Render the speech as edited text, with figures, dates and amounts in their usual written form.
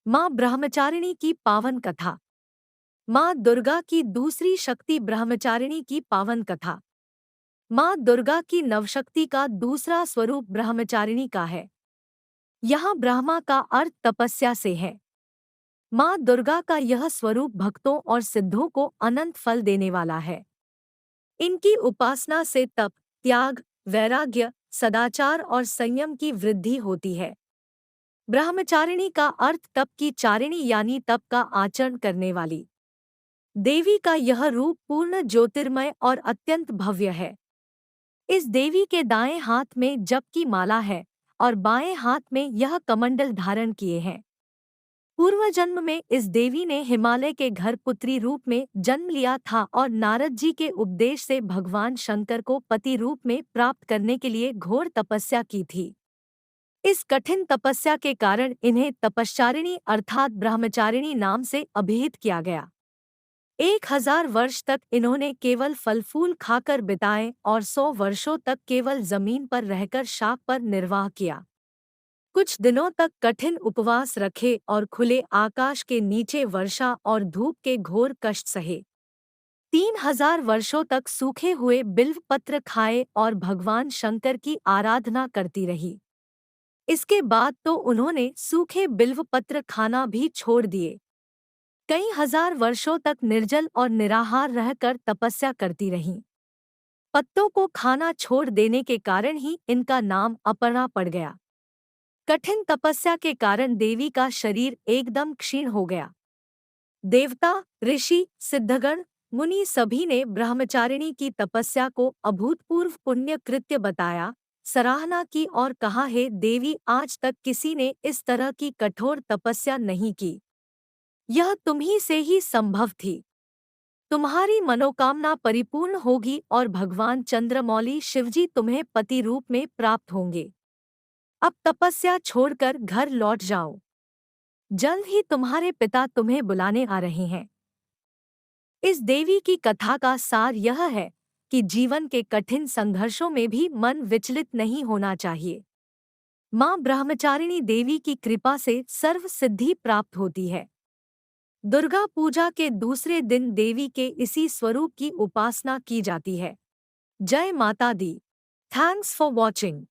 माँ ब्रह्मचारिणी की पावन कथा। माँ दुर्गा की दूसरी शक्ति ब्रह्मचारिणी की पावन कथा। माँ दुर्गा की नवशक्ति का दूसरा स्वरूप ब्रह्मचारिणी का है। यहाँ ब्रह्मा का अर्थ तपस्या से है। माँ दुर्गा का यह स्वरूप भक्तों और सिद्धों को अनंत फल देने वाला है। इनकी उपासना से तप, त्याग, वैराग्य, सदाचार और संयम की वृद्धि होती है। ब्रह्मचारिणी का अर्थ तप की चारिणी यानी तप का आचरण करने वाली। देवी का यह रूप पूर्ण ज्योतिर्मय और अत्यंत भव्य है। इस देवी के दाएं हाथ में जप की माला है और बाएं हाथ में यह कमंडल धारण किए हैं। पूर्व जन्म में इस देवी ने हिमालय के घर पुत्री रूप में जन्म लिया था और नारद जी के उपदेश से भगवान शंकर को पति रूप में प्राप्त करने के लिए घोर तपस्या की थी। इस कठिन तपस्या के कारण इन्हें तपश्चारिणी अर्थात ब्रह्मचारिणी नाम से अभिहित किया गया। 1000 वर्ष तक इन्होंने केवल फल फूल खाकर बिताए और 100 वर्षों तक केवल जमीन पर रहकर शाक पर निर्वाह किया। कुछ दिनों तक कठिन उपवास रखे और खुले आकाश के नीचे वर्षा और धूप के घोर कष्ट सहे। 3000 वर्षों तक सूखे हुए बिल्व पत्र खाए और भगवान शंकर की आराधना करती रही। इसके बाद तो उन्होंने सूखे बिल्व पत्र खाना भी छोड़ दिए। कई हजार वर्षों तक निर्जल और निराहार रहकर तपस्या करती रहीं। पत्तों को खाना छोड़ देने के कारण ही इनका नाम अपर्णा पड़ गया। कठिन तपस्या के कारण देवी का शरीर एकदम क्षीण हो गया। देवता, ऋषि, सिद्धगण, मुनि सभी ने ब्रह्मचारिणी की तपस्या को अभूतपूर्व पुण्य कृत्य बताया, सराहना की और कहा, हे देवी, आज तक किसी ने इस तरह की कठोर तपस्या नहीं की। यह तुम्ही से ही संभव थी। तुम्हारी मनोकामना परिपूर्ण होगी और भगवान चंद्रमौली शिवजी तुम्हें पति रूप में प्राप्त होंगे। अब तपस्या छोड़कर घर लौट जाओ। जल्द ही तुम्हारे पिता तुम्हें बुलाने आ रहे हैं। इस देवी की कथा का सार यह है कि जीवन के कठिन संघर्षों में भी मन विचलित नहीं होना चाहिए। माँ ब्रह्मचारिणी देवी की कृपा से सर्व सिद्धि प्राप्त होती है। दुर्गा पूजा के दूसरे दिन देवी के इसी स्वरूप की उपासना की जाती है। जय माता दी। Thanks for watching.